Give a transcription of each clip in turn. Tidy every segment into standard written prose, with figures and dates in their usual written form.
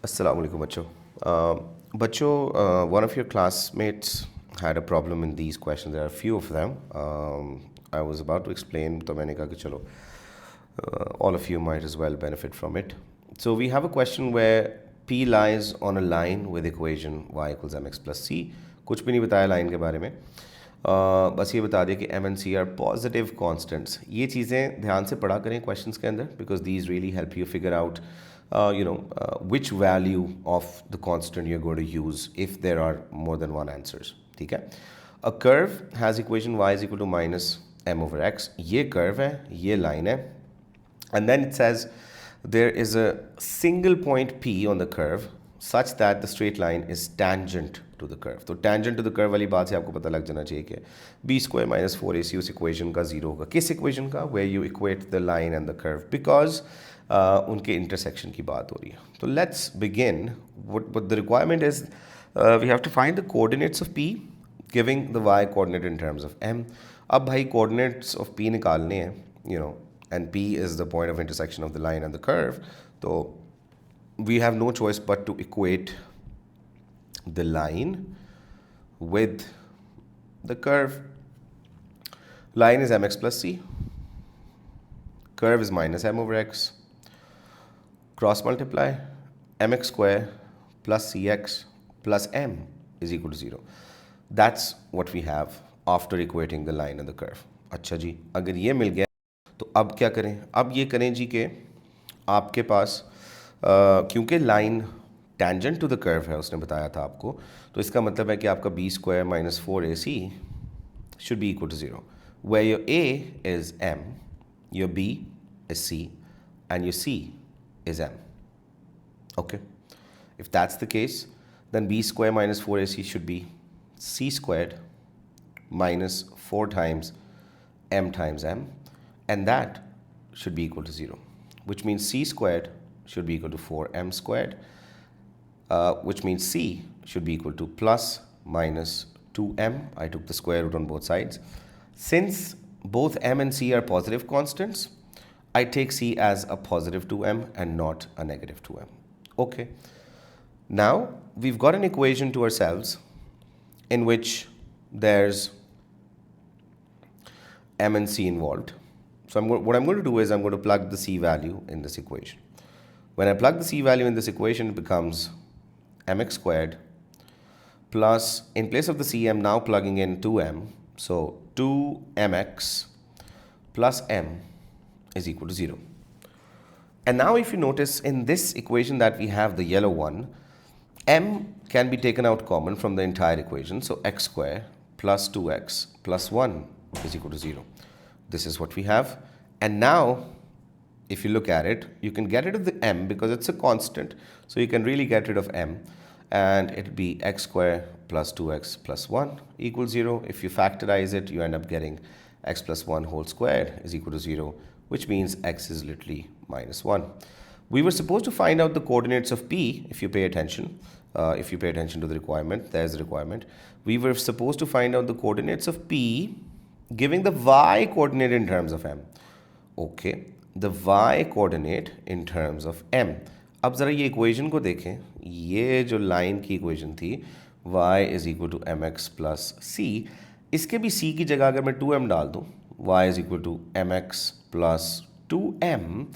Assalamu alaikum bachcho. One of your classmates had a problem in these questions. There are a few of them. I was about to explain, तो मैंने कहा कि चलो, all of you might as well benefit from it. So we have a question where P lies on a line with equation y equals mx plus c. कुछ भी नहीं बताया line के बारे में. बस ये बता दिया कि M and C are positive constants. ये चीज़ें ध्यान से पढ़ा करें क्वेश्चंस के अंदर, because these really help you figure out which value of the constant you're going to use if there are more than one answers. ठीक है. A curve has equation y is equal to minus m over x. ये curve है, ये line है, and then it says there is a single point P on the curve such that the straight line is tangent to the curve. तो tangent to the curve वाली बात से आपको पता लग जाना चाहिए कि b square minus 4ac उस equation का zero होगा. किस equation का? Where you equate the line and the curve, because उनके intersection की बात हो रही है. तो let's begin. What the requirement is, we have to find the coordinates of P giving the y coordinate in terms of m. अब भाई coordinates of P निकालने हैं, and P is the point of intersection of the line and the curve. So we have no choice but to equate the line with the curve. Line is mx plus c. Curve is minus m over x. Cross multiply mx square plus cx plus m is equal to 0. That's what we have after equating the line and the curve. अच्छा जी, अगर ये मिल गया तो अब क्या करें? अब ये करें जी कि आपके पास क्योंकि line tangent to the curve है, उसने बताया था आपको, तो इसका मतलब है कि आपका B square minus 4ac should be equal to 0, where your a is m, your b is c, and your c is m. Okay, if that's the case, then b square minus 4ac should be c squared minus 4 times m, and that should be equal to 0, which means c squared should be equal to 4m squared, which means c should be equal to plus minus 2m. I took the square root on both sides. Since both m and c are positive constants, I take c as a positive 2m and not a negative 2m. Okay. Now we've got an equation to ourselves in which there's m and c involved. So what I'm going to do is I'm going to plug the c value in this equation. When I plug the c value in this equation, it becomes mx squared plus, in place of the c, I'm now plugging in 2m. So 2mx plus m is equal to 0. And now if you notice in this equation that we have, the yellow one, m can be taken out common from the entire equation. So x square plus 2x plus 1 is equal to 0. This is what we have. And now if you look at it, you can get rid of the m because it's a constant. So you can really get rid of m, and it'll be x square plus 2x plus 1 equals 0. If you factorize it, you end up getting x plus 1 whole squared is equal to 0, which means x is literally minus 1. We were supposed to find out the coordinates of P. If you pay attention to the requirement, there's the requirement. We were supposed to find out the coordinates of P giving the y coordinate in terms of m. Okay, the y coordinate in terms of m. अब ज़रा ये equation को देखें. ये जो line की equation थी, y is equal to mx plus c, इसके भी c की जगह अगर मैं 2m डाल दूँ, y is equal to mx plus 2m,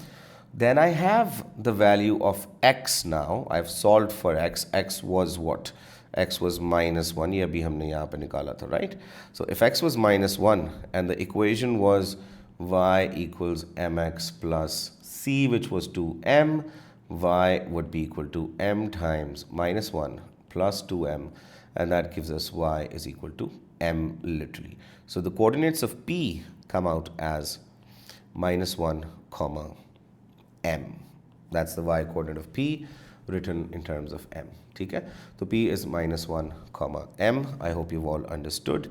then I have the value of x now. I've solved for x. X was what? X was minus 1. ये अभी हमने यहाँ पे निकाला था, right? So if x was minus 1 and the equation was y equals mx plus c, which was 2m, y would be equal to m times minus 1 plus 2m, and that gives us y is equal to m literally. So the coordinates of P come out as minus 1 comma m. That's the y coordinate of P written in terms of m. ठीक है? So P is minus 1 comma m. I hope you've all understood.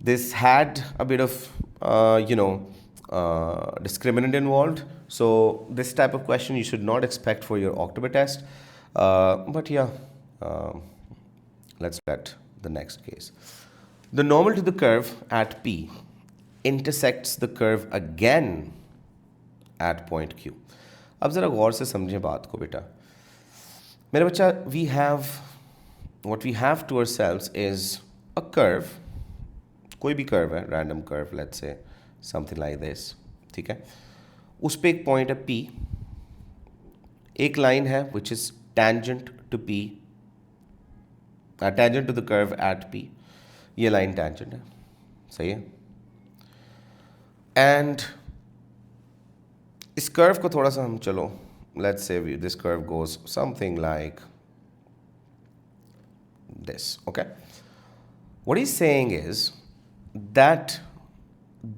This had a bit of discriminant involved. So this type of question you should not expect for your October test. But yeah, let's look at the next case. The normal to the curve at P intersects the curve again at point Q. अब ज़रा गौर से समझें बात को बेटा. मेरे बच्चा, we have what we have to ourselves is a curve, कोई भी कर्व है, random curve, let's say something like this, ठीक है। उस पे एक पॉइंट है P, एक लाइन है which is tangent to P, tangent to the curve at P, ये लाइन tangent है, सही है। एंड इस कर्व को थोड़ा सा हम, चलो let's say this curve goes something like this, okay? What he's saying is that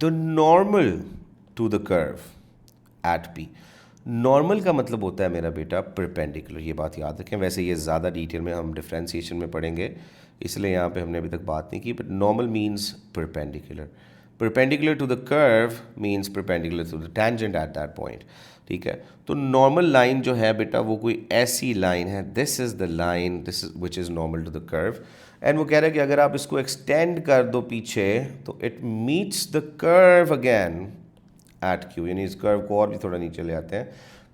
the normal to the curve at P, normal का मतलब होता है मेरा बेटा परपेंडिकुलर, ये बात याद रखें। वैसे ये ज़्यादा डिटेल में हम डिफ्रेंशिएशन में पढ़ेंगे, इसलिए यहाँ पे हमने अभी तक बात नहीं की, but normal means perpendicular. Perpendicular to the curve means perpendicular to the tangent at that point, ठीक है। तो नॉर्मल लाइन जो है बेटा वो कोई ऐसी लाइन है, this is the line, this is which is normal to the curve. And वो कह रहा है कि अगर आप इसको एक्सटेंड कर दो पीछे तो it meets the curve again at Q, यानी इस कर्व को और भी थोड़ा नीचे ले आते हैं,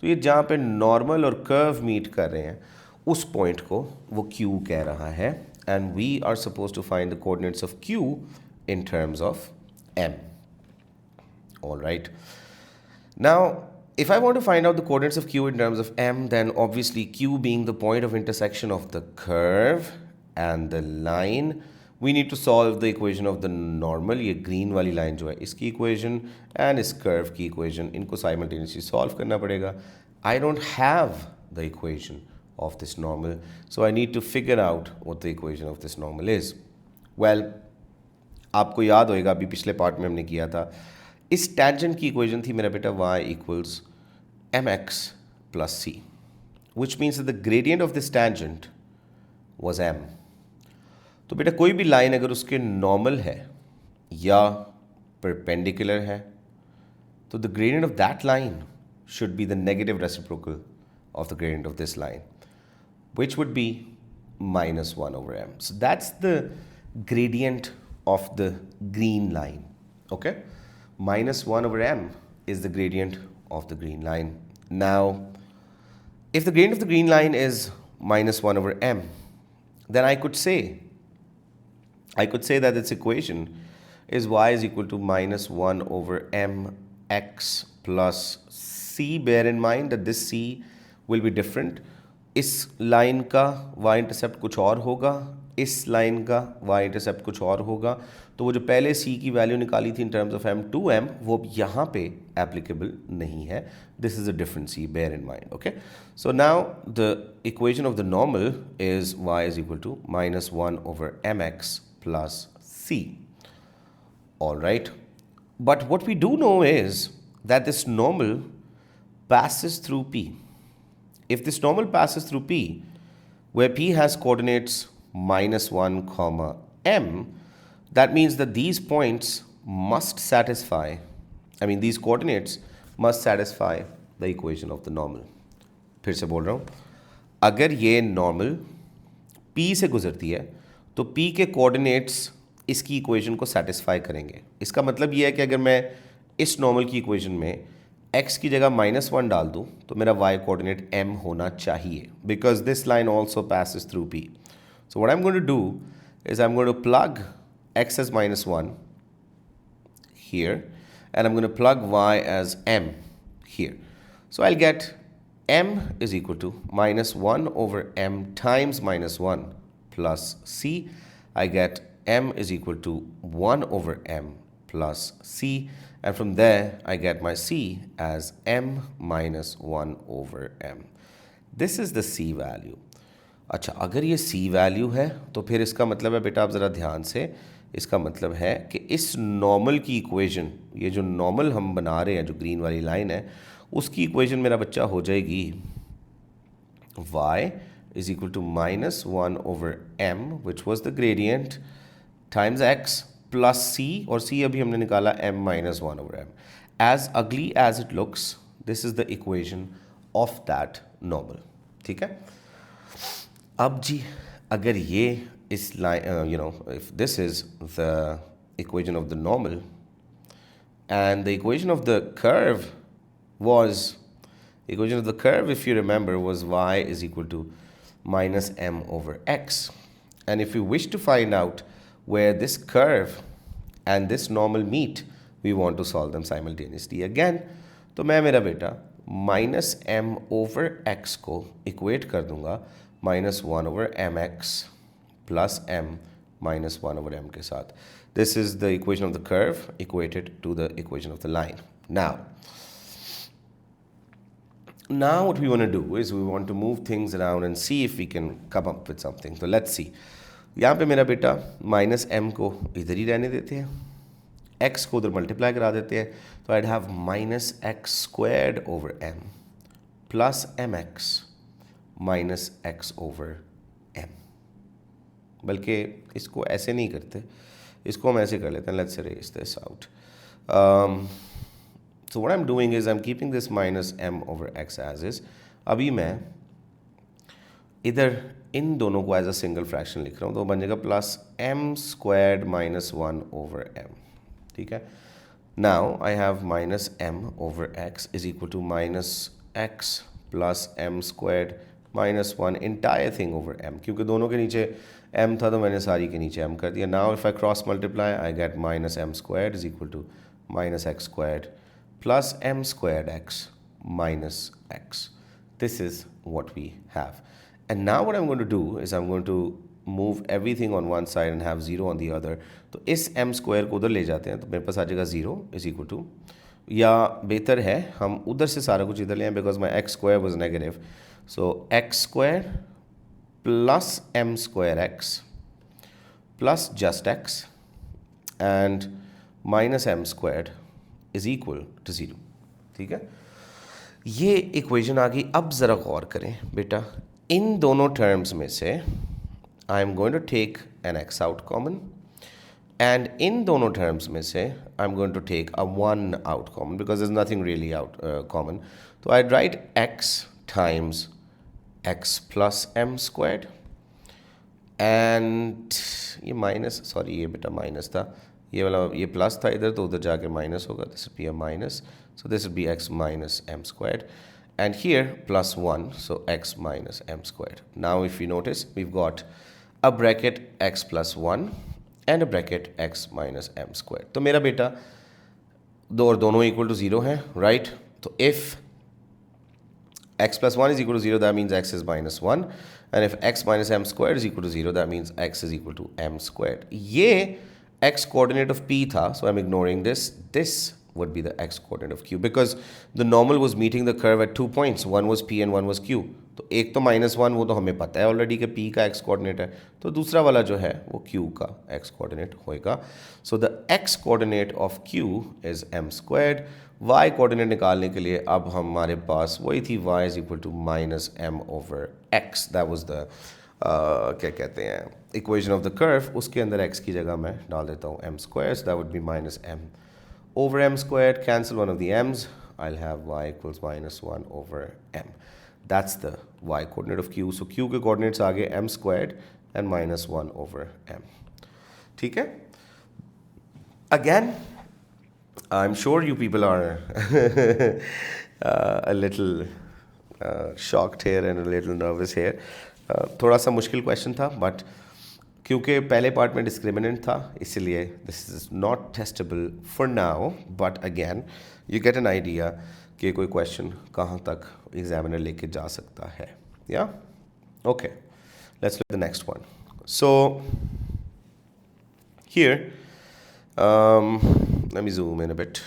तो ये जहाँ पे नॉर्मल और कर्व मीट कर रहे हैं उस पॉइंट को वो क्यू कह रहा है। And we are suppose to find the coordinates of Q in terms of m. All right. Now, if I want to find out the coordinates of Q in terms of M, then obviously Q being the point of intersection of the curve and the line, we need to solve the equation of the normal, ये green वाली line जो है इसकी equation and इस curve की equation, इनको simultaneously solve करना पड़ेगा। I don't have the equation of this normal, so I need to figure out what the equation of this normal is. Well, आपको याद होएगा अभी पिछले पार्ट में हमने किया था, इस टेंजेंट की इक्वेशन थी मेरा बेटा y equals mx plus c, which means the gradient of this tangent was m। तो बेटा कोई भी लाइन अगर उसके नॉर्मल है या परपेंडिकुलर है तो the gradient of that line should be the negative reciprocal of the gradient of this line, which would be -1/m. So that's the gradient of the green line, okay? -1/m is the gradient of the green line. Now, if the gradient of the green line is -1/m, then I could say that its equation is y is equal to -1/mx plus c. Bear in mind that this c will be different. इस line का y intercept कुछ और होगा, इस line का y intercept कुछ और होगा, तो वो जो पहले c की वैल्यू निकाली थी इन टर्म्स ऑफ m2m वो यहाँ पे एप्लीकेबल नहीं है। This is a different c, bear in mind, okay. So now the equation of the normal is y is equal to -1/mx plus c, all right। But what we do know is that this normal passes through P. If this normal passes through P, where P has coordinates -1, m, that means that these points must satisfy, these coordinates must satisfy the equation of the normal. फिर से बोल रहा हूँ, अगर ये normal P से गुजरती है तो P के coordinates इसकी इक्वेशन को सेटिस्फाई करेंगे। इसका मतलब ये है कि अगर मैं इस नॉर्मल की इक्वेशन में x की जगह -1 डाल दूँ तो मेरा y कोऑर्डिनेट m होना चाहिए, because this line also passes through P. So what I'm going to do is I'm going to plug x as -1 here and I'm going to plug y as m here. So I'll get m is equal to -1/m times -1 plus c. I get m is equal to 1/m plus c, and from there I get my c as m minus 1/m. This is the c value. अच्छा, अगर ये c value है तो फिर इसका मतलब है बेटा, आप ज़रा ध्यान से, इसका मतलब है कि इस नॉर्मल की इक्वेशन, ये जो नॉर्मल हम बना रहे हैं जो ग्रीन वाली लाइन है, उसकी इक्वेशन मेरा बच्चा हो जाएगी y is equal to -1/m which was the gradient times x plus c, और c अभी हमने निकाला m minus 1/m. As ugly as it looks, this is the equation of that normal. ठीक है। अब जी अगर ये इस line, if this is the equation of the normal and the equation of the curve, if you remember, was y is equal to minus m over x. And if we wish to find out where this curve and this normal meet, we want to solve them simultaneously again. तो मैं मेरा बेटा minus m over x को equate कर दूंगा minus one over m x plus m minus one over m के साथ. This is the equation of the curve equated to the equation of the line. Now what we want to do is we want to move things around and see if we can come up with something. So let's see. यहाँ पे मेरा बेटा minus M को इधर ही रहने देते हैं, x को उधर मल्टीप्लाई करा देते हैं. तो I'd have minus x squared over m plus m x minus x over m. बल्कि इसको ऐसे नहीं करते, इसको हम ऐसे कर लेते हैं. Let's erase this out. So what I'm doing is I'm keeping this minus m over x as is. अभी मैं इधर इन दोनों को एज अ सिंगल फ्रैक्शन लिख रहा हूँ, तो बन जाएगा plus M squared minus one over m. ठीक है. Now I have minus m over x is equal to minus x plus M squared minus one entire thing over m. क्योंकि दोनों के नीचे m था तो मैंने सारी के नीचे m कर दिया. Now if I cross multiply I get minus m squared is equal to minus x squared plus m squared x minus x. This is what we have. And now what I'm going to do is I'm going to move everything on one side and have 0 on the other. तो इस m square को उधर ले जाते हैं तो मेरे पास आ जाएगा 0 is equal to, या बेहतर है हम उधर से सारा कुछ इधर ले आएं because my x square was negative. So x square plus m square x plus just x and minus m squared is equal to 0. ठीक है. ये इक्वेशन आ गई. अब ज़रा गौर करें बेटा, इन दोनों टर्म्स में से I am going to take an X out common and in दोनों टर्म्स में से I am going to take a one out common because is nothing really out common. तो I write X times X plus M squared and ये minus, sorry ये बेटा minus था, ये वाला ये प्लस था इधर तो उधर जाके माइनस होगा. This will be a minus, so this will be x minus m squared and here plus one, so x minus m squared. Now if you notice we have got a bracket x plus one and a bracket x minus m squared. तो मेरा बेटा दो और दोनों equal to 0 हैं, right. तो if x plus 1 is equal to 0, that means x is minus 1. And if x minus m squared is equal to 0, that means x is equal to m squared. ये x coordinate of p tha, so I'm ignoring this. This would be the x coordinate of q because the normal was meeting the curve at 2 points. One was p and one was q. तो एक तो -1 वो तो हमें पता है already कि p का x coordinate है, तो दूसरा वाला जो है वो q का x coordinate होएगा. So the x coordinate of q is m squared. y coordinate निकालने के लिए अब हमारे पास वही थी, y is equal to minus m over x. That was the क्या कहते हैं इक्वेशन ऑफ द कर्व. उसके अंदर x की जगह मैं डाल देता हूँ m square, so that would be minus m over m squared. Cancel one of the m's. I'll have y equals minus 1 over m. That's the y coordinate of q. So q के coordinates आ गए m squared and minus 1 over m. ठीक है. Again, I'm sure you people are a little shocked here and a little nervous here. थोड़ा सा मुश्किल question था but क्योंकि पहले पार्ट में डिस्क्रिमिनेंट था इसलिए this is not testable for now, but again you get an idea कि कोई क्वेश्चन कहाँ तक एग्जामिनर लेके जा सकता है. या okay, let's look the next one. So here let me zoom in a bit.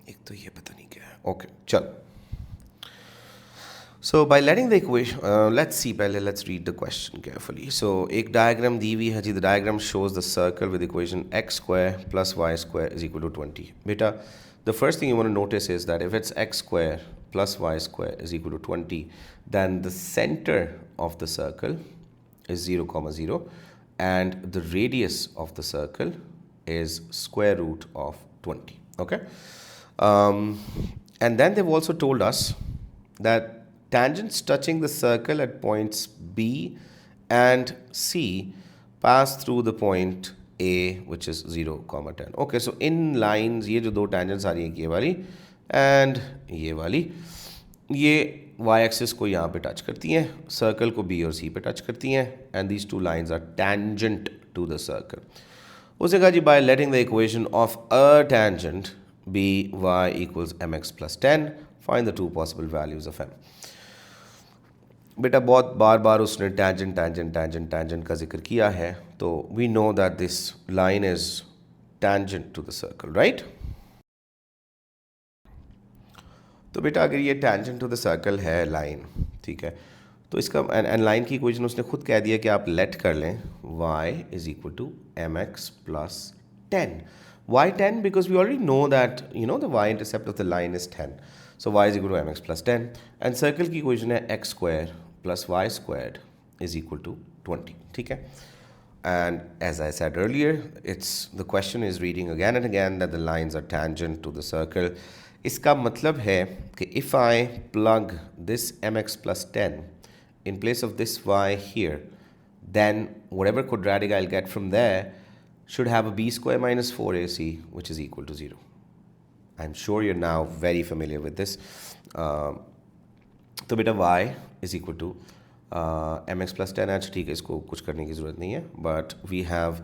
एक तो ये पता नहीं क्या है. ओके चल. So by letting the equation, let's see पहले, let's read the question carefully. So एक diagram दी हुई है जी. The diagram shows the circle with equation x square plus y square is equal to 20. बेटा the first thing you want to notice is that if it's x square plus y square is equal to 20, then the center of the circle is 0, 0 and the radius of the circle is square root of 20. Okay, and then they've also told us that tangents touching the circle at points B and C pass through the point A which is 0, 10. Okay, so in lines ये जो दो tangents आ रही हैं ये वाली, and ये वाली, ये वाई एक्सिस को यहाँ पे टच करती हैं, सर्कल को बी और सी पे टच करती हैं, and these two lines are tangent to the circle. उसने कहा जी by letting the equation of a tangent be y equals m x plus 10 find the two possible values of m. बेटा बहुत बार बार उसने टेंजेंट टेंजेंट टेंजेंट टेंजेंट का जिक्र किया है, तो we know that this line is tangent to the circle, right. तो बेटा अगर ये टेंजेंट टू द सर्कल है लाइन, ठीक है, तो इसका एंड लाइन की इक्वेशन उसने खुद कह दिया कि आप लेट कर लें y is equal to m x plus 10। Why 10 because we already know that you know the y intercept of the line is 10, so y is equal to m x plus 10, and circle की equation है x square plus y square is equal to 20, ठीक है। And as I said earlier, the question is reading again and again that the lines are tangent to the circle. इसका मतलब है कि if I plug this mx plus 10 in place of this y here, then whatever quadratic I'll get from there should have a b square minus 4ac which is equal to 0. I'm sure you're now very familiar with this. तो बेटा y is equal to m x plus 10 एच, ठीक है, इसको कुछ करने की ज़रूरत नहीं है, but we have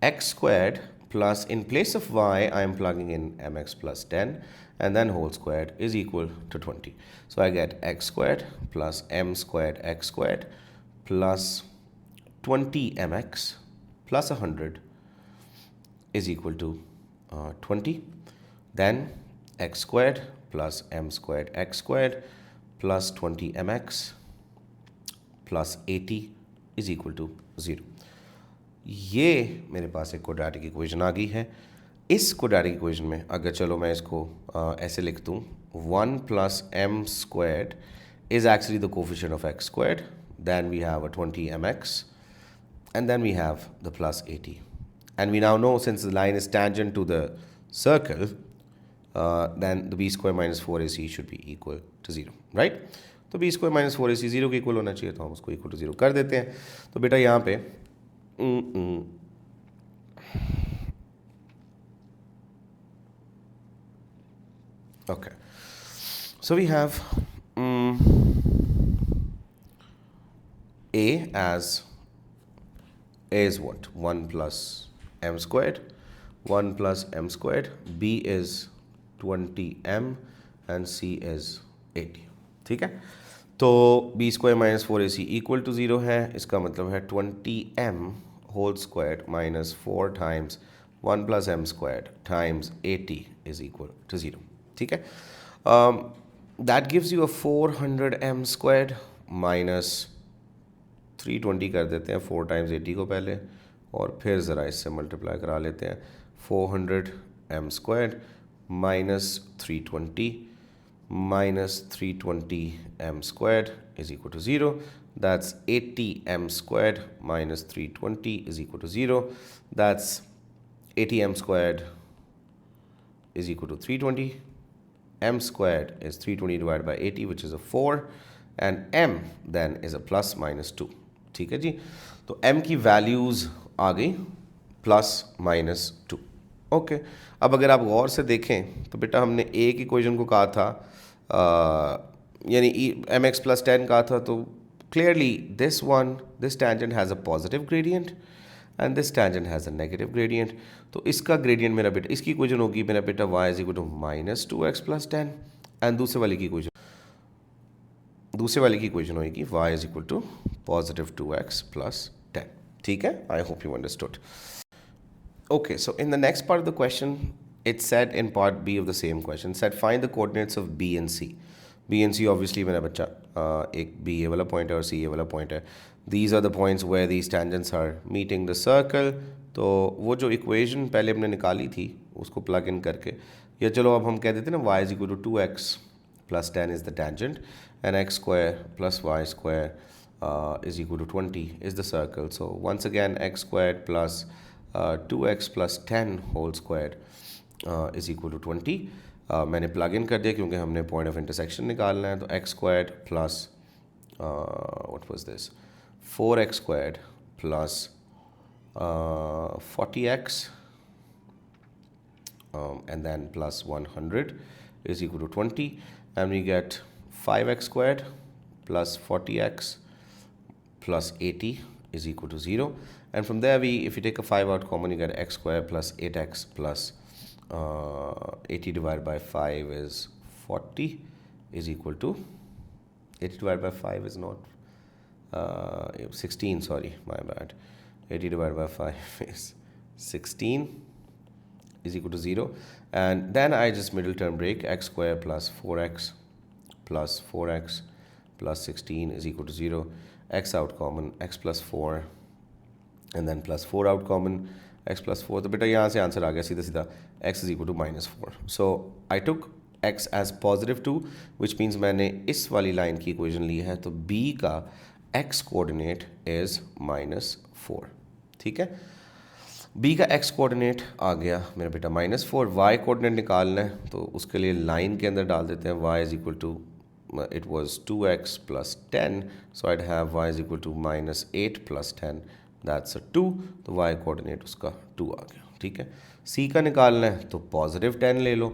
x squared plus in place of y I am plugging in m x plus 10 and then whole squared is equal to 20. So I get x squared plus M squared x squared plus 20 m x plus 100 is equal to 20. Then x squared plus m squared x squared plus 20 mx plus 80 is equal to 0. ये मेरे पास एक quadratic equation आ गई है। इस quadratic equation में अगर चलो मैं इसको ऐसे लिख दूँ, 1 plus m squared is actually the coefficient of x squared, then we have a 20 mx, and then we have the plus 80. And we now know since the line is tangent to the circle, then the b square minus 4ac should be equal to 0, right? तो b square minus 4ac 0 के equal होना चाहिए, तो हम उसको equal to 0 कर देते हैं। तो बेटा यहाँ पे okay, so we have a as a is what, 1 plus m squared, 1 plus m squared, b is 20m and c is 80, ठीक है। तो b square minus 4ac equal to 0 है, इसका मतलब है 20m whole square minus 4 times 1 plus m square times 80 is equal to 0, ठीक है। That gives you a 400m square minus 320 कर देते हैं 4 टाइम्स 80 को पहले, और फिर ज़रा इससे मल्टीप्लाई करा लेते हैं, 400m square minus 320 minus 320m squared is equal to 0. That's 80m squared minus 320 is equal to 0. That's 80m squared is equal to 320. m squared is 320 divided by 80, which is a 4, and m then is a plus minus 2, ठीक है जी। तो m की values आ गई plus minus 2, okay. अब अगर आप गौर से देखें तो बेटा हमने a की इक्वेशन को कहा था, यानी एम एक्स प्लस 10 कहा था, तो clearly this tangent has a positive gradient and this tangent has a negative gradient. तो इसका ग्रेडियंट मेरा बेटा, इसकी इक्वेशन होगी मेरा बेटा y is equal to minus 2x plus 10, and दूसरे वाले की इक्वेशन होगी y is equal to positive 2x plus 10, ठीक है। I hope you understood. Okay, so in the next part of the question, it said in part B of the same question, said find the coordinates of B and C. B and C obviously मेरा बच्चा एक B ये वाला point है और C ये वाला point है. These are the points where these tangents are meeting the circle. तो वो जो equation पहले हमने निकाली थी उसको plug in करके, या चलो अब हम कह देते हैं ना y is equal to 2x plus 10 is the tangent and x square plus y square is equal to 20 is the circle. So once again x squared plus 2x plus 10 whole squared is equal to 20. मैंने plug in कर दिया क्योंकि हमने point of intersection निकालना है, तो x squared plus what was this 4x squared plus 40x and then plus 100 is equal to 20, and we get 5x squared plus 40x plus 80 is equal to 0. And from there, if you take a 5 out common, you get x squared plus 8x plus 80 divided by 5 is 40 is equal to 80 divided by 5 is not 16, sorry, my bad. 80 divided by 5 is 16 is equal to 0. And then I just middle term break, x squared plus 4x plus 4x plus 16 is equal to 0. X out common, x plus 4 and then plus 4 out common, x plus 4. तो बेटा यहाँ से answer आ गया सीधा सीधा, x is equal to -4. So I took x as +2, which means मैंने इस वाली लाइन की इक्वेशन ली है, तो b का x कोऑर्डिनेट इज -4. ठीक है, b का x कोऑर्डिनेट आ गया मेरा बेटा -4. y कोऑर्डिनेट निकालना है तो उसके लिए लाइन के अंदर डाल देते हैं. y is equal to, it was 2x plus 10, so I'd have y is equal to -8 plus 10, that's a 2. तो y कोऑर्डिनेट उसका 2 आ गया. ठीक है, c का निकालना है तो +10 ले लो,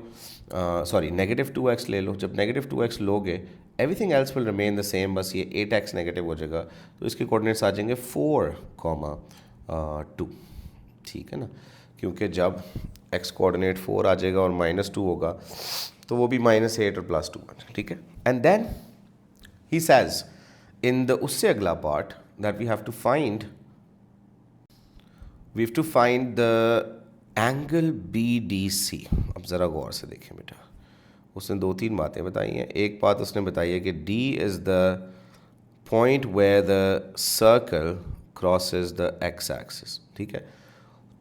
सॉरी -2x ले लो. जब -2x लोगे everything else will remain the same, बस ये 8x नेगेटिव हो जाएगा, तो इसके कोऑर्डिनेट्स आ जाएंगे 4, 2. ठीक है ना, क्योंकि जब x कोऑर्डिनेट 4 आ जाएगा और -2 होगा तो वो भी -8 और +2 आ जाएगा. ठीक है, and then he says in the उससे अगला part that we have to find the angle BDC. अब ज़रा गौर से देखें बेटा, उसने 2-3 बातें बताई हैं. एक बात उसने बताई है कि D is the point where the circle crosses the x axis. ठीक है,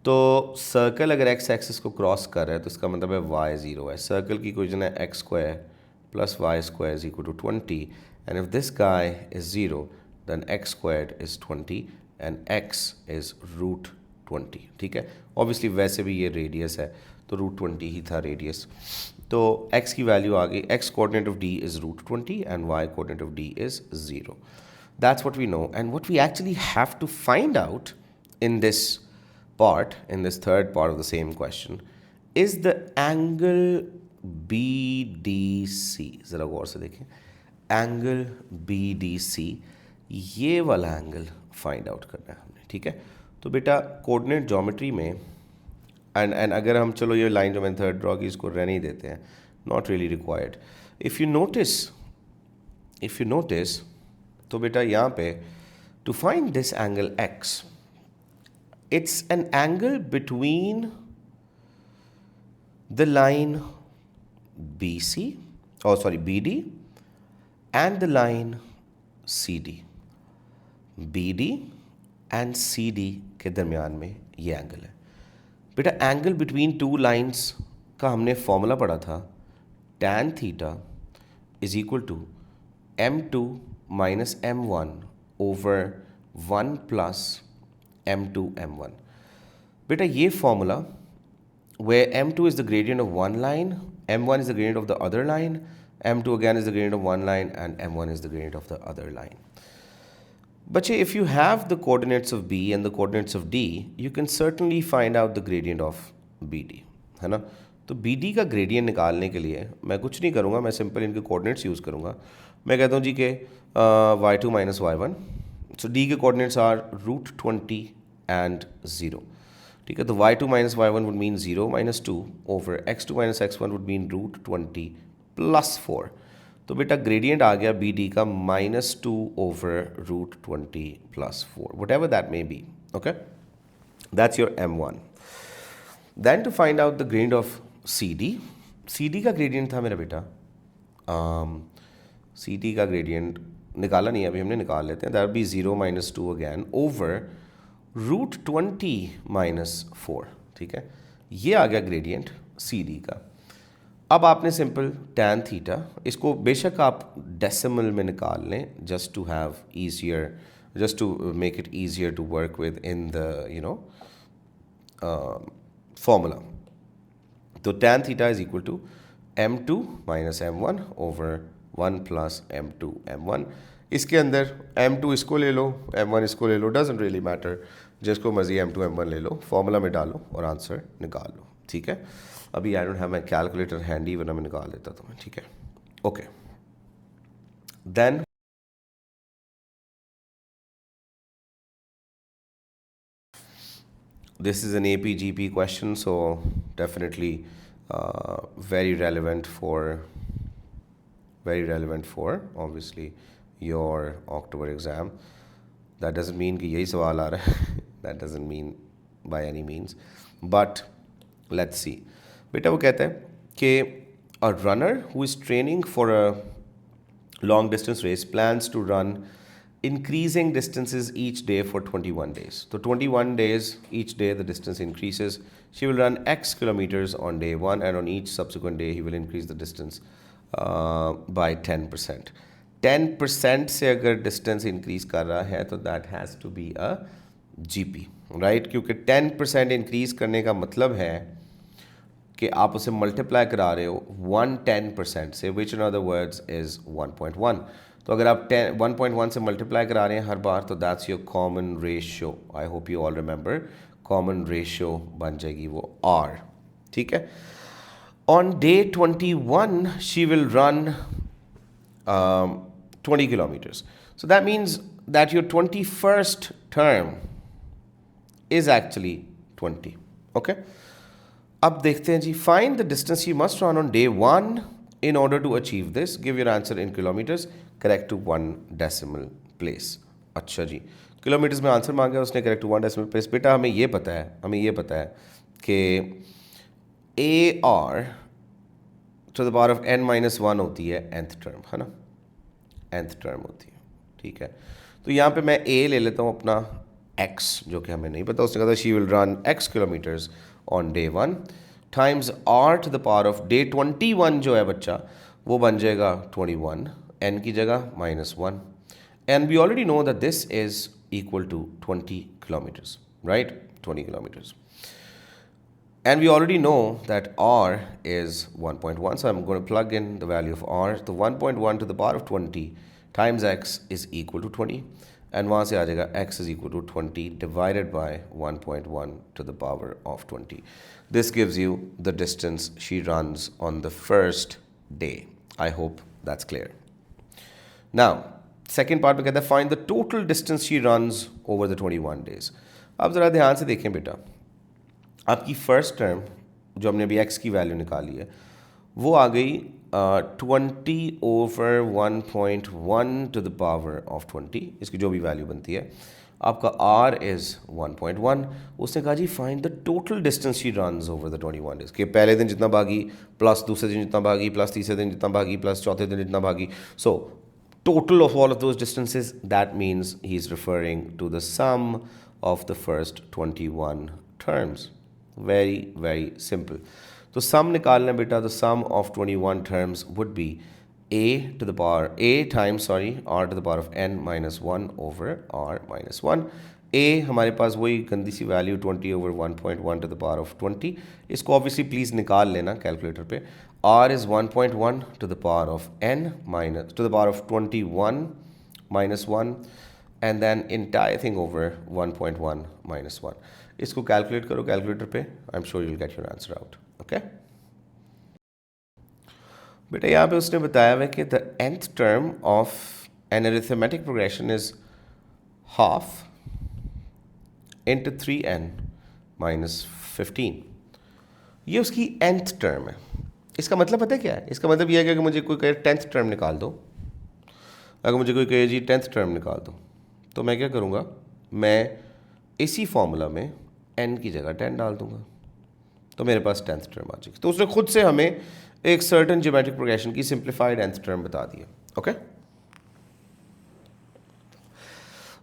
तो सर्कल अगर x एक्सिस को क्रॉस कर रहा है तो इसका मतलब है y 0 है. सर्कल की इक्वेशन है x square plus y square is equal to 20, and if this guy is 0 then x squared is 20 and x is √20. ठीक है, ऑब्वियसली वैसे भी ये रेडियस है तो √20 ही था रेडियस. तो x की वैल्यू आ गई, x coordinate of d is √20 and y coordinate of d is 0. That's what we know, and what we actually have to find out in this part, in this third part of the same question, is the angle BDC. ज़रा गौर से देखें, angle BDC, ये वाला angle find out करना है हमने. ठीक है, तो बेटा कोऑर्डिनेट ज्योमेट्री में एंड अगर हम, चलो ये लाइन जो मैंने थर्ड ड्रॉ की इसको रहने ही देते हैं, not really required. If you notice तो बेटा यहाँ पे to find this angle x, it's an angle between the line BD and the line CD. BD and CD के दरमियान में ये एंगल है. बेटा एंगल बिटवीन टू लाइंस का हमने फॉर्मूला पढ़ा था, tan theta is equal to m2 minus m1 over 1 plus m2 m1. बेटा ये formula where m2 is the gradient of one line, m1 is the gradient of the other line, m2 again is the gradient of one line, and m1 is the gradient of the other line. But if you have the coordinates of b and the coordinates of d, you can certainly find out the gradient of bd, है ना. तो bd का gradient निकालने के लिए मैं कुछ नहीं करूँगा, मैं सिंपल इनके कोऑर्डिनेट्स यूज़ करूँगा. मैं कहता हूँ जी के y2 minus y1. सो d के कोऑर्डिनेट्स आर √20 एंड 0. ठीक है, तो y2 minus y1 would mean 0 minus 2 over x2 minus x1 would mean √20 plus 4. तो बेटा ग्रेडियंट आ गया bd का -2 over √20 plus 4, whatever that may be. Okay, that's your m1. Then to find out the gradient of cd का gradient था मेरा बेटा, cd का gradient निकाला नहीं है अभी, हमने निकाल लेते हैं. That be 0 minus 2 again over √20 minus 4. ठीक है, ये आ गया ग्रेडियंट cd का. अब आपने सिंपल tan थीटा, इसको बेशक आप डेसिमल में निकाल लें, just to have easier, just to make it easier to work with in the formula. तो tan theta is equal to m2 minus m1 over 1 plus m2 m1. इसके अंदर m2 इसको ले लो, m1 इसको ले लो, डजेंट रियली मैटर, जिसको मर्जी m2 m1 ले लो, फॉर्मूला में डालो और आंसर निकाल लो. ठीक है, अभी I don't have my calculator handy, वरना मैं निकाल देता तुम्हें, ठीक है। Okay, then this is an AP-GP question, so definitely very relevant for obviously your October exam. That doesn't mean कि यही सवाल आ रहा है that doesn't mean by any means, but let's see. बेटा वो कहता है कि a runner who is training for a long distance race plans to run increasing distances each day for 21 days. So 21 days, each day the distance increases. She will run X kilometers on day 1, and on each subsequent day he will increase the distance by 10%. 10% से अगर distance increase कर रहा है तो that has to be a GP, right? क्योंकि 10% increase करने का मतलब है कि आप उसे मल्टीप्लाई करा रहे हो 110% से, विच इन अदर वर्ड्स इज़ 1.1. तो अगर आप 1.1 से मल्टीप्लाई करा रहे हैं हर बार, तो that's your common ratio. I hope you all remember, common ratio बन जाएगी वो R, ठीक है। On day 21 she will run 20 kilometers. So that means that your 21st term is actually 20. Okay. अब देखते हैं जी, find the distance you must run on day 1 in order to achieve this. Give your answer in kilometers, correct to 1 decimal place. अच्छा जी, kilometres में answer मांगा उसने, correct to 1 decimal place. बेटा हमें ये पता है कि AR to the power of n-1 होती है nth टर्म, है ना, nth टर्म होती है, ठीक है। तो यहाँ पे मैं A ले लेता हूँ अपना x, जो कि हमें नहीं पता. उसने कहा she will run x kilometers on day 1 times R to the power of day 21 जो है बच्चा, वो बन जाएगा 21, n की जगह -1. And we already know that this is equal to 20 kilometers, right? 20 kilometers. And we already know that R is 1.1, so I'm going to plug in the value of R. So 1.1 to the power of 20 times x is equal to 20. And वहाँ से आ जाएगा x is equal to 20 divided by 1.1 to the power of 20. This gives you the distance she runs on the first day. I hope that's clear. Now, second part में कहता है find the total distance she runs over the 21 days. अब ज़रा ध्यान से देखें बेटा, आपकी फर्स्ट टर्म जो हमने अभी x की वैल्यू निकाली है वो आ गई 20/1.1 टू द पावर ऑफ 20. इसकी जो भी वैल्यू बनती है, आपका R इज़ 1.1. उसने कहा जी find the total distance she runs over the 21 days, कि पहले दिन जितना भागी प्लस दूसरे दिन जितना भागी प्लस तीसरे दिन जितना भागी प्लस चौथे दिन जितना भागी. सो total of all of those distances, that means he's referring to the sum of the first 21 terms. Very, very simple. तो sum निकालना बेटा, the sum of 21 terms would be a times r to the power of n-1 over r-1. a हमारे पास वही गंदी सी value 20/1.1 to the power of 20. इसको obviously please निकाल लेना calculator पे. r is 1.1 to the power of n minus to the power of 21 minus 1, and then entire thing over 1.1 minus 1. इसको calculate करो calculator पे. I am sure you will get your answer out. Okay बेटा, यहाँ पे उसने बताया हुआ कि the nth term of an arithmetic progression is half into 3n minus 15. ये उसकी nth टर्म है. इसका मतलब पता है क्या है? इसका मतलब यह है कि मुझे कोई कहे 10th टर्म निकाल दो. अगर मुझे कोई कहे जी 10th टर्म निकाल दो, तो मैं क्या करूँगा, मैं इसी फॉर्मूला में n की जगह 10 डाल दूंगा, तो मेरे पास 10th टर्म आ जाएगी. तो उसने खुद से हमें एक सर्टेन ज्योमेट्रिक प्रोग्रेशन की सिंप्लीफाइड nth टर्म बता दी है. ओके,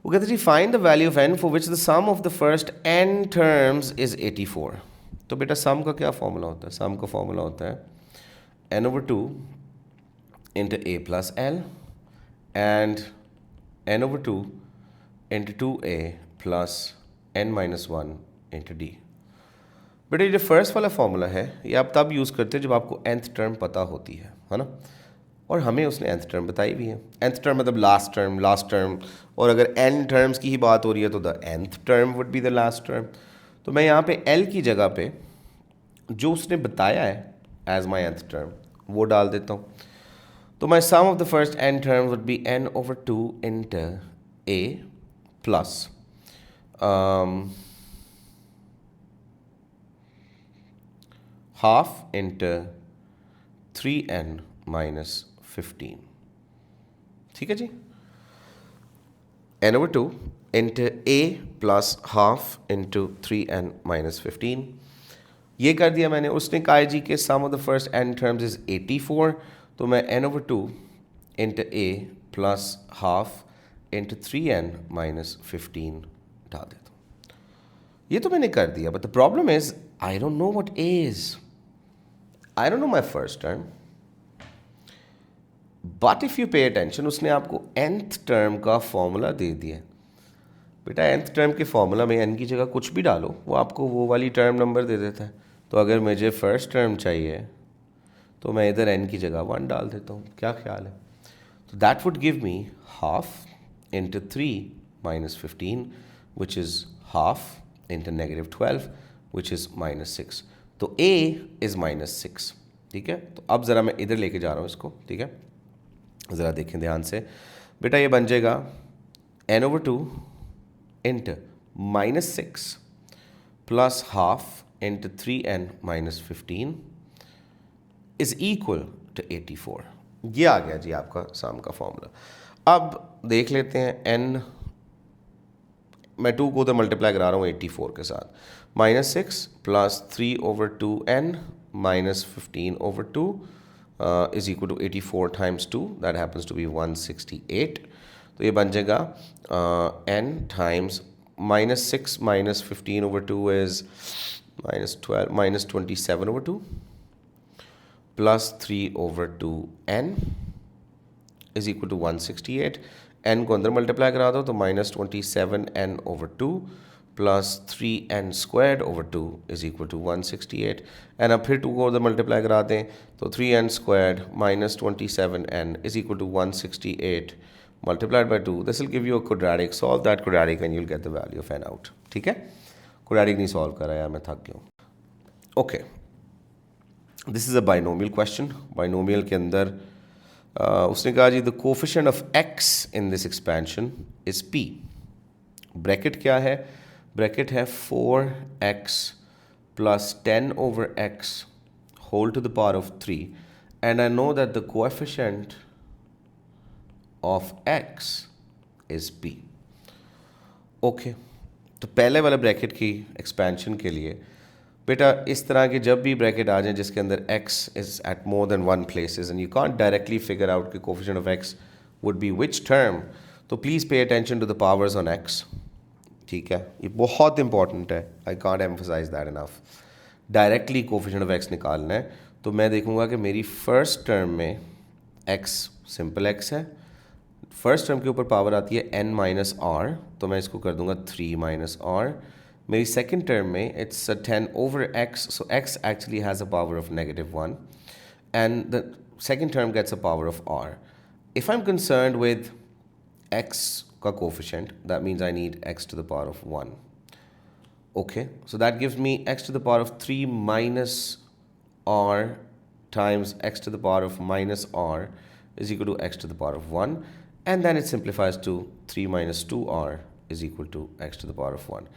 वो कहते जी find the value of n for which the sum of the first n terms is 84. तो बेटा सम का क्या फॉर्मूला होता है? सम का फॉर्मूला होता है n/2 into a plus l and n/2 into 2a plus n-1 into d. बेटा ये जो फर्स्ट वाला फॉर्मूला है ये आप तब यूज़ करते हैं जब आपको nth टर्म पता होती है ना, और हमें उसने nth टर्म बताई भी है. nth टर्म मतलब लास्ट टर्म, और अगर n टर्म्स की ही बात हो रही है तो the nth term would be the last term. तो मैं यहाँ पे l की जगह पे जो उसने बताया है एज माई nth टर्म वो डाल देता हूँ. तो my sum of the first n terms would be n over 2 into a plus half into 3n minus 15. ठीक है जी. n over 2 into a plus half into 3n minus 15. ये कर दिया मैंने. उसने कहा जी कि sum of the first n terms is 84. तो मैं n over 2 into a plus half into 3n minus 15 डाल देता हूँ. ये तो मैंने कर दिया. But the problem is I don't know what a is. I don't know my first term. But if you pay attention, उसने आपको nth term का फॉर्मूला दे दिया. बेटा nth टर्म के फॉर्मूला में n की जगह कुछ भी डालो, वो आपको वो वाली टर्म नंबर दे देता है. तो अगर मुझे फर्स्ट टर्म चाहिए तो मैं इधर n की जगह 1 डाल देता हूँ. क्या ख्याल है? तो that would give me half into 3 minus 15 which is half into negative 12 which is minus 6. तो a इज़ माइनस 6. ठीक है. तो अब ज़रा मैं इधर लेके जा रहा हूँ इसको. ठीक है, ज़रा देखें ध्यान से. बेटा ये बन जाएगा n over 2 into minus 6 plus half into 3n minus 15 is equal to 84. ये आ गया जी आपका सम का फॉर्मूला. अब देख लेते हैं n, मैं 2 को उधर मल्टीप्लाई करा रहा हूँ 84 के साथ. Minus 6 plus 3 over 2n minus 15 over 2 is equal to 84 times 2. That happens to be 168. तो ये बन जाएगा n times minus 6 minus 15 over 2 is minus 12 minus 27 over 2 plus 3 over 2 n is equal to 168. n को अंदर मल्टीप्लाई करा दो तो minus 27n over 2 plus 3n squared over 2 is equal to 168. And अब फिर 2 को उधर मल्टीप्लाई करा दें तो 3n squared minus 27n is equal to 168 multiplied by 2. This will give you a quadratic. Solve that quadratic and you'll get the value of n out. ठीक है. quadratic नहीं solve कर रहा यार, मैं थक गया हूँ. Okay. This is a binomial question. Binomial के अंदर उसने कहा जी the coefficient of x in this expansion is p. Bracket क्या है? Bracket है 4x plus 10 over x whole to the power of 3. And I know that the coefficient of x is p. Okay. तो पहले वाले bracket की expansion के लिए बेटा इस तरह के जब भी ब्रैकेट आ जाए जिसके अंदर x is at more than one places and you can't directly figure out कि coefficient of x would be which term, तो please pay attention to the powers on x. ठीक है, ये बहुत इंपॉर्टेंट है. I can't emphasize that enough. Directly coefficient of x निकालना है तो मैं देखूंगा कि मेरी फर्स्ट टर्म में x सिंपल x है. फर्स्ट टर्म के ऊपर पावर आती है n माइनस आर, तो मैं इसको कर दूंगा 3 माइनस आर. मेरी सेकेंड टर्म में it's 10 over x, so x actually has a power of -1 and the second term gets a power of r. If I am concerned with x का coefficient that means I need x to the power of 1. Okay, so that gives me x to the power of 3 minus r times x to the power of minus r is equal to x to the power of 1, and then it simplifies to 3 minus 2r is equal to x to the power of 1.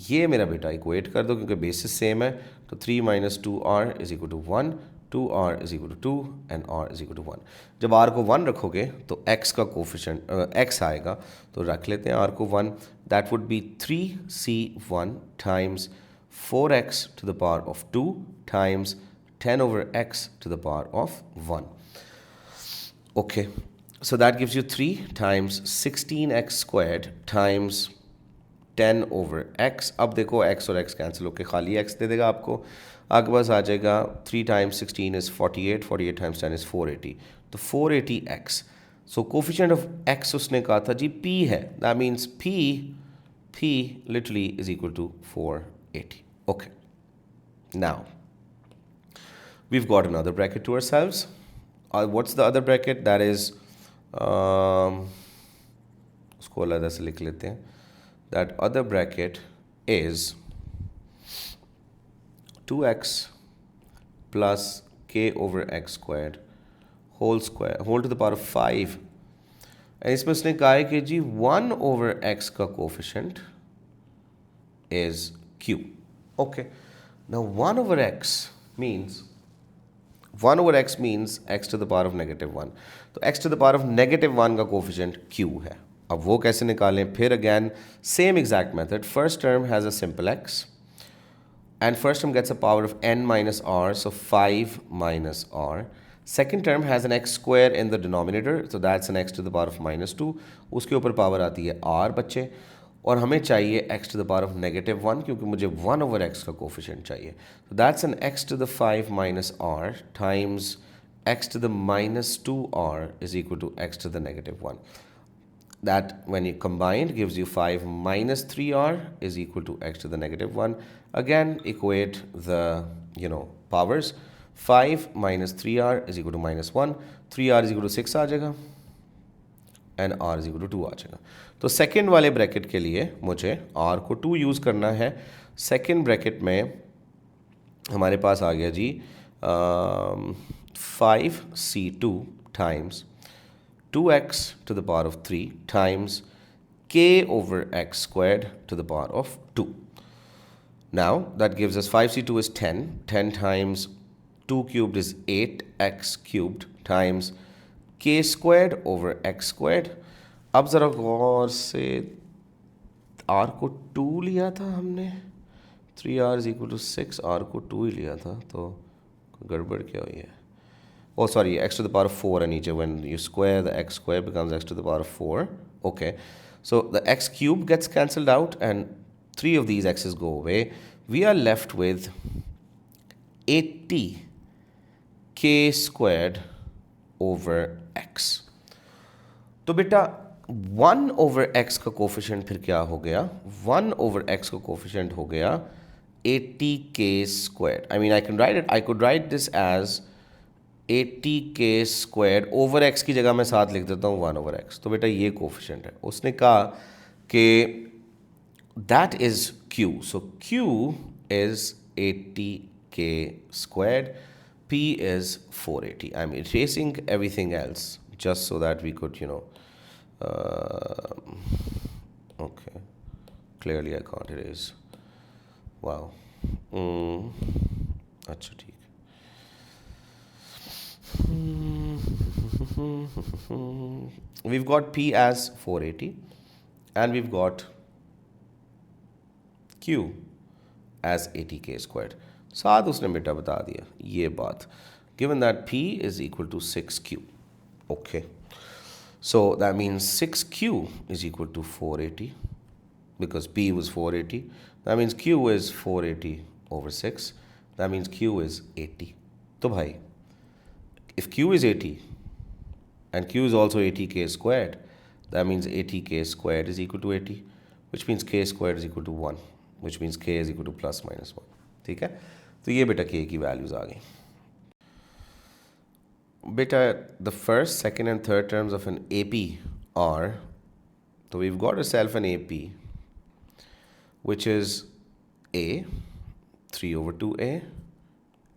ये मेरा बेटा equate कर दो क्योंकि basis same है. तो 3 minus 2r is equal to 1, 2r is equal to 2 and r is equal to 1. जब r को 1 रखोगे तो x का कोफिशिएंट x आएगा, तो रख लेते हैं r को 1. That would be 3c1 times 4x to the power of 2 times 10 over x to the power of 1. Okay, so that gives you 3 times 16x squared times 10 over x. अब देखो x और x cancel होकर खाली x दे देगा आपको. आगे पास आ जाएगा 3 times 16 is 48, 48 times 10 is 480. तो 480x. So coefficient of x उसने कहा था जी p है. That means p literally is equal to 480. Okay. Now we've got another bracket to ourselves. What's the other bracket? That is उसको अलग से लिख लेते हैं. That other bracket is 2x plus k over x squared whole to the power of 5. And इसमें उसने कहा है कि जी 1 over x का coefficient is q. Okay. Now 1 over x means x to the power of -1. तो x to the power of -1 का coefficient q है. अब वो कैसे निकालें? फिर again same exact method. First term has a simple x and first term gets a power of n minus r, so 5 minus r. Second term has an x square in the denominator, so that's an x to the power of -2. उसके ऊपर power आती है r बच्चे, और हमें चाहिए x to the power of -1 क्योंकि मुझे 1 over x का कोफिशिएंट चाहिए. So that's an x to the 5 minus r times x to the -2r is equal to x to the -1. That when you combine gives you 5 minus 3r is equal to x to the -1. Again equate the powers. 5 minus 3r is equal to -1. 3r is equal to 6 आ जाएगा and r is equal to 2 आ जाएगा. तो second वाले bracket के लिए मुझे r को 2 use करना है. सेकेंड ब्रैकेट में हमारे पास आ गया जी 5c2 times 2x to the power of 3 times k over x squared to the power of 2. Now that gives us 5c2 is 10. 10 times 2 cubed is 8x cubed times k squared over x squared. अब ज़रा गौर से r को 2 लिया था हमने. 3r is equal to 6. r को 2 ही लिया था, तो गड़बड़ क्या हुई है? Oh, sorry, x to the power of 4 and each. When you square, the x square becomes x to the power of 4. Okay. So the x cube gets cancelled out and 3 of these x's go away. We are left with 80 k squared over x. तो बेटा 1 over x का coefficient फिर क्या हो गया? 1 over x का coefficient हो गया 80k squared. I mean, I could write this as 80k squared over x की जगह मैं साथ लिख देता हूँ 1 over x. तो बेटा ये कोफिशिएंट है. उसने कहा कि that is q. So q is 80k squared. P is 480. I'm erasing everything else just so that we could, okay. Clearly I can't erase. Wow. अच्छा ठीक. We've got P as 480 and we've got Q as 80k squared. साथ उसने बेटा बता दिया ये बात. Given that P is equal to 6Q. Okay. So that means 6Q is equal to 480 because P was 480. That means Q is 480 over 6. That means Q is 80. तो भाई if Q is 80 and Q is also 80k squared, that means 80k squared is equal to 80, which means k squared is equal to 1, which means k is equal to plus minus 1. ठीक है? तो ये बेटा k की values आ गई. बेटा the first, second and third terms of an AP are, so we've got ourselves an AP which is A, 3 over 2A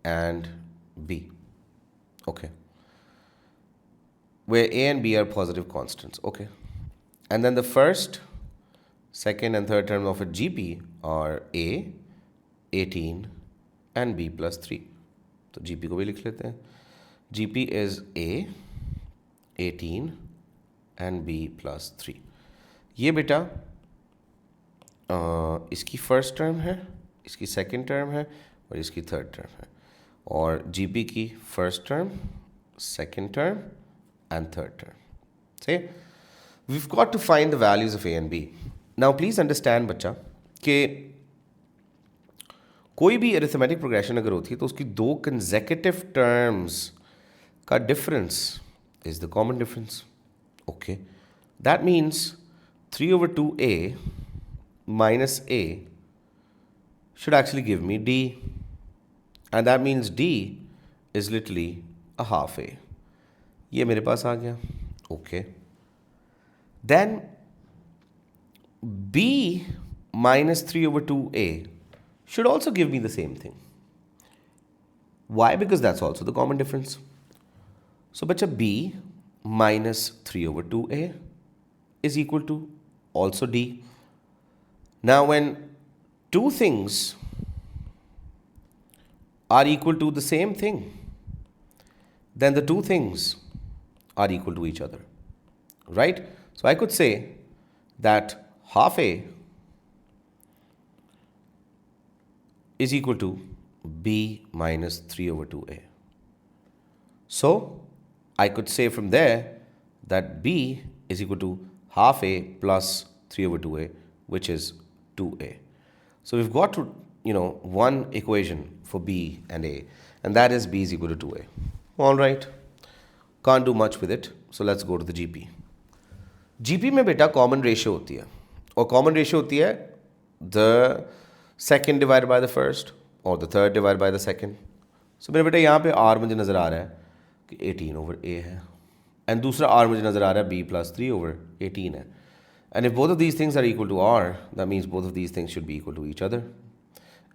and B. Okay. Where A and B are positive constants. Okay. And then the first, second and third term of a GP are A, 18 and B plus 3. तो GP को भी लिख लेते हैं. GP is A, 18 and B plus 3. ये बेटा इसकी first term है, इसकी सेकंड टर्म है और इसकी थर्ड टर्म है. और GP की first term, second term and third term. See, we've got to find the values of A and B. Now please understand बच्चा कि कोई भी arithmetic progression अगर होती है तो उसकी दो consecutive terms का difference is the common difference. Okay. That means 3 over 2A minus A should actually give me D. And that means D is literally a half A. ये मेरे पास आ गया. Okay. Then B minus 3 over 2A should also give me the same thing. Why? Because that's also the common difference. So बच्चा b minus 3 over 2a is equal to also d. Now when two things are equal to the same thing, then the two things are equal to each other, right? So I could say that half a is equal to b minus 3 over 2a. So I could say from there that b is equal to half a plus 3 over 2a, which is 2a. So we've got to, one equation for b and a, and that is b is equal to 2a. All right, can't do much with it, so let's go to the GP. GP में बेटा common ratio होती है, और common ratio होती है the second divide by the first और the third divide by the second. So मेरे बेटा यहाँ पे r मुझे नज़र आ रहा है कि 18 over a है, एंड दूसरा r मुझे नज़र आ रहा है b plus 3 over 18 है. And if both of these things are equal to r, that means both of these things should be equal to each other.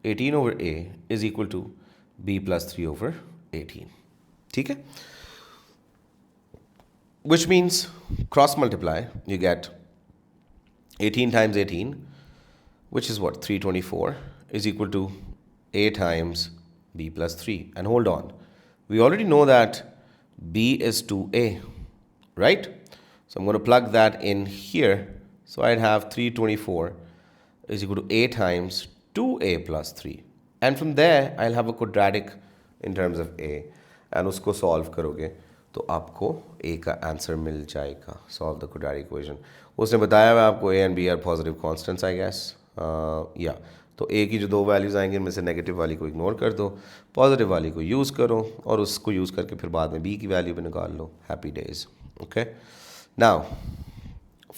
18 over a is equal to b plus 3 over 18. ठीक है? Which means cross multiply, you get 18 times 18, which is what, 324, is equal to a times b plus 3. And hold on, we already know that b is 2a, right? So I'm going to plug that in here. So I'd have 324 is equal to a times 2a plus 3. And from there, I'll have a quadratic in terms of a. And उसको solve करोगे तो आपको a का answer मिल जाएगा. Solve the quadratic equation. उसने बताया है आपको a and b are positive constants, I guess. Yeah. तो a की जो दो वैल्यूज़ आएंगी उनमें से नेगेटिव वाली को इग्नोर कर दो, पॉजिटिव वाली को यूज़ करो, और उसको यूज़ करके फिर बाद में b की वैल्यू भी निकाल लो. Happy days. Okay, now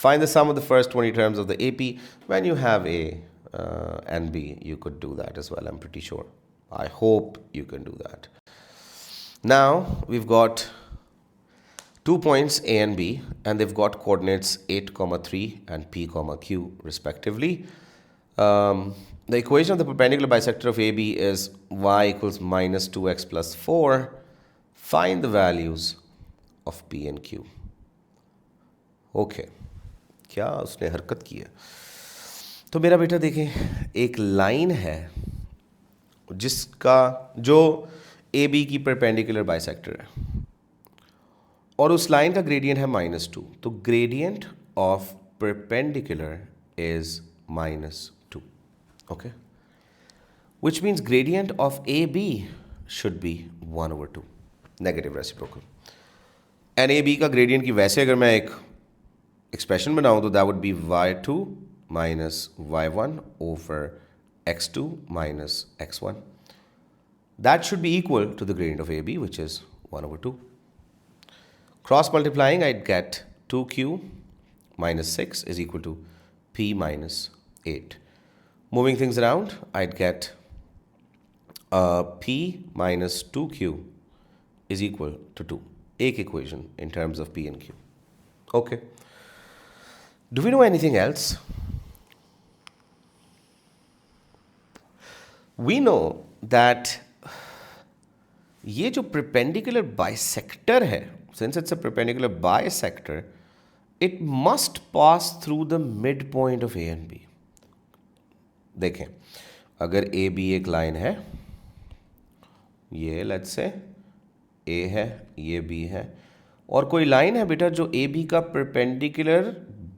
find the sum of the first 20 terms of the AP. When you have A and B, you could do that as well, I'm pretty sure. I hope you can do that. Now, we've got 2 points A and B, and they've got coordinates 8, 3 and P, Q respectively. The equation of the perpendicular bisector of AB is y equals minus 2x plus 4. Find the values of P and Q. Okay. क्या उसने हरकत की है. तो मेरा बेटा देखें, एक लाइन है जिसका जो ए बी की परपेंडिकुलर बाइसेक्टर है, और उस लाइन का ग्रेडियंट है -2. तो gradient of perpendicular is -2. Okay, which means gradient of A B should be 1/2, negative reciprocal. And A B का ग्रेडियंट की वैसे अगर मैं एक एक्सप्रेशन बनाऊँ तो that would be y2 minus y1 over x2 minus x1. That should be equal to the gradient of AB, which is 1/2. Cross multiplying, I'd get 2q minus 6 is equal to p minus 8. Moving things around, I'd get p minus 2q is equal to 2. Ek equation in terms of p and q. Okay. Do we know anything else? We know that ये जो perpendicular bisector है, since it's a perpendicular bisector, it must pass through the midpoint of A and B. देखें, अगर A B एक line है, ये let's say A है, ये B है, और कोई लाइन है बेटा जो A B का perpendicular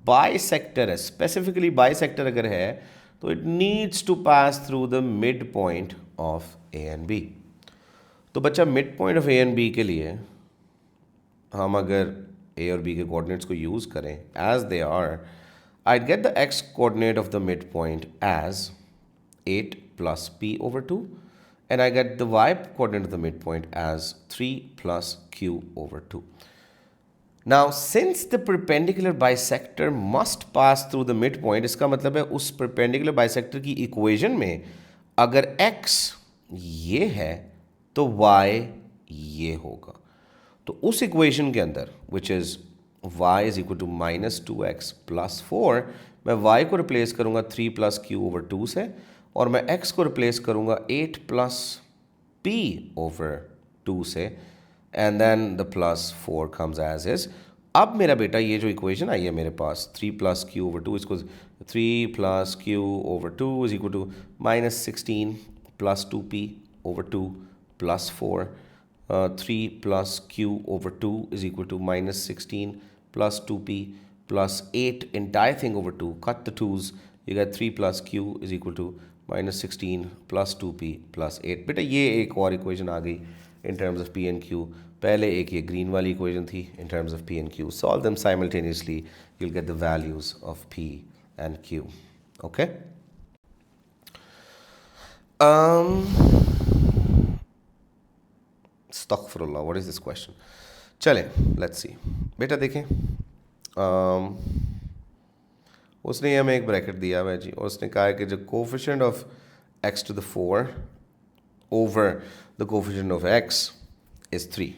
बाइसेक्टर है, स्पेसिफिकली बाइसेक्टर अगर है तो it needs to pass through the midpoint of A and B. तो बच्चा midpoint of A and B के लिए हम अगर ए और बी के कोऑर्डिनेट्स को यूज़ करें as they are, I'd get the x coordinate of the midpoint as 8 plus p over 2, and I get the y coordinate of the midpoint as 3 plus q over 2. Now, since the perpendicular bisector must pass through the midpoint, इसका मतलब है उस perpendicular bisector की equation में अगर x ये है तो y ये होगा. तो उस equation के अंदर which is y is equal to minus 2x plus 4, मैं y को रिप्लेस करूँगा 3 plus q over 2 से, और मैं x को रिप्लेस करूँगा 8 plus p over 2 से, and then the plus 4 comes as is. अब मेरा बेटा ये जो इक्वेशन आई है मेरे पास 3 plus q over 2 इसको 3 plus q over 2 is equal to minus 16 plus 2p over 2 plus 4. 3 plus q over 2 is equal to minus 16 plus 2p plus 8 entire thing over 2. Cut the 2's, you get 3 plus q is equal to minus 16 plus 2p plus 8. बेटा ये एक और equation आ गई in terms of p and q. पहले एक ये green वाली equation थी in terms of p and q. Solve them simultaneously, you'll get the values of p and q. Okay? Astaghfirullah, what is this question? चलें, let's see. बेटा देखें, उसने हमें एक ब्रैकेट दिया हुआ है जी, और उसने कहा है कि जो coefficient of x to the 4 over the coefficient of x is 3.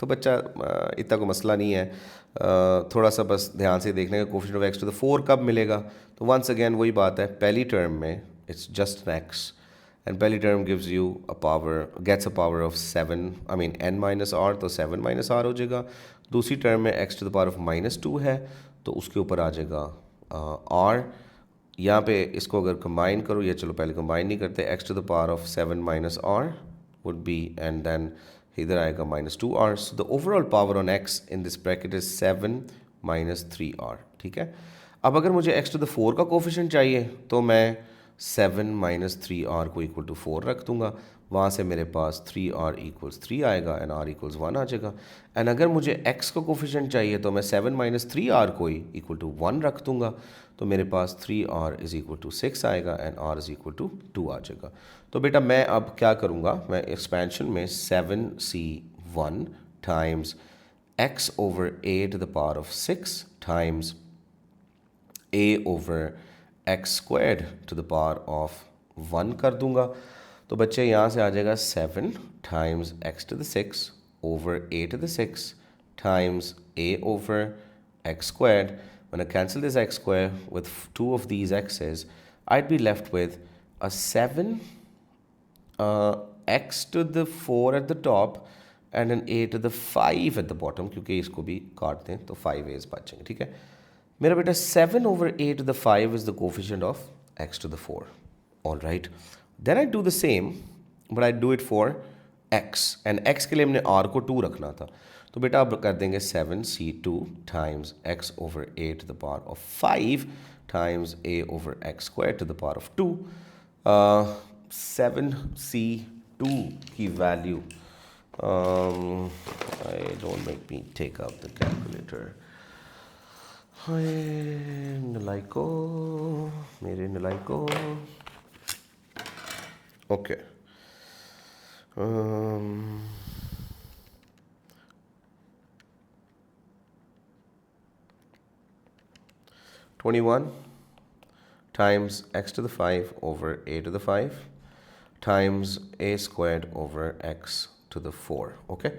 तो बच्चा इतना कोई मसला नहीं है, थोड़ा सा बस ध्यान से देखने का coefficient of x to the 4 कब मिलेगा. तो वंस अगेन वही बात है, पहली टर्म में it's just an x, and पहली term gives you a power, gets a power of 7, I mean n minus r, तो 7 माइनस r हो जाएगा. दूसरी टर्म में x to the power of -2 है, तो उसके ऊपर आ जाएगा r. यहाँ पे इसको अगर कंबाइन करो, या चलो पहले कंबाइन नहीं करते, x to the power of 7 minus r would be, and then इधर आएगा -2r. So the overall power on x in this bracket is 7 minus 3r. ठीक है. अब अगर मुझे x to the 4 का कोफिशिएंट चाहिए तो मैं 7 माइनस 3r को इक्वल टू 4 रख दूंगा. वहाँ से मेरे पास 3r इक्वल्स 3 आएगा एंड r इक्वल्स 1 आ जाएगा. एंड अगर मुझे x का कोफिशिएंट चाहिए तो मैं 7 माइनस 3r को ही इक्वल टू 1 रख दूंगा. तो मेरे पास 3r इज इक्वल टू 6 आएगा and r is equal to 2 आ जाएगा. तो बेटा मैं अब क्या करूँगा, मैं एक्सपेंशन में 7c1 times x over a to the power of 6 times a over x squared to the power of 1 कर दूंगा. तो बच्चे यहाँ से आ जाएगा 7 times x to the 6 over a to the 6 times a over x squared. When I cancel this x square with two of these x's, I'd be left with a 7 x to the 4 at the top and an a to the 5 at the bottom, क्योंकि इसको भी काट दें तो 5 a's बचेंगे. ठीक है मेरा बेटा. 7 over a to the 5 is the coefficient of x to the 4. All right. Then I do the same, but I do it for x, and x के लिए हमने r को 2 रखना था. तो बेटा अब कर देंगे 7c2 times x over a to the power of 5 times a over x squared to the power of 2. 7c2 की value, don't make me take out the calculator. नलाइको, मेरे नलाइको. Okay. 21 times x to the 5 over a to the 5 times a squared over x to the 4. Okay.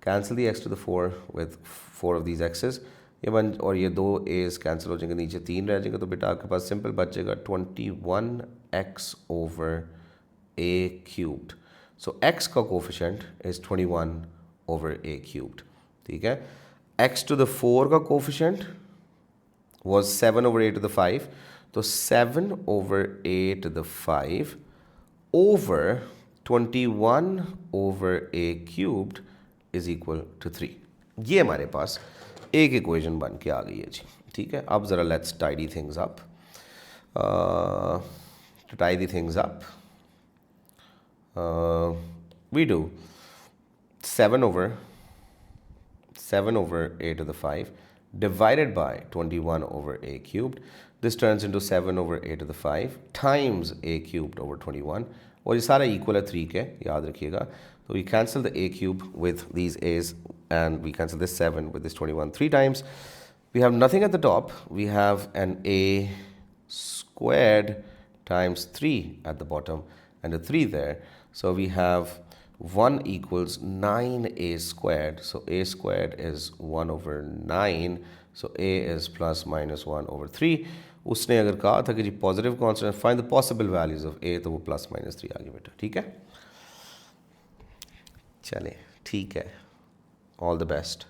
Cancel the x to the 4 with 4 of these x's. ये one और ये दो a's cancel हो जाएंगे, नीचे 3 रह जाएंगे. तो बेटा आपके पास सिंपल बचेगा 21x over a cubed. So x का coefficient is 21 over a cubed. ठीक है. x to the 4 का coefficient was 7 over a to the 5. तो 7 over a to the 5 over 21 over a cubed is equal to 3. ये हमारे पास एक equation बन के आ गई है जी. ठीक है. अब ज़रा let's tidy things up. To tidy things up, we do 7 over a to the 5 divided by 21 over a cubed. This turns into 7 over a to the 5 times a cubed over 21. और ये सारा इक्वल है 3 के, याद रखिएगा. So we cancel the a cube with these a's and we cancel this 7 with this 21 3 times. We have nothing at the top. We have an a squared times 3 at the bottom and a 3 there. So we have 1 equals 9a squared. So a squared is 1 over 9. So a is plus minus 1 over 3. उसने अगर कहा था कि जी positive constant find the possible values of a, तो वो plus minus 3 आ गया बेटा. ठीक है. चले ठीक है, ऑल द बेस्ट।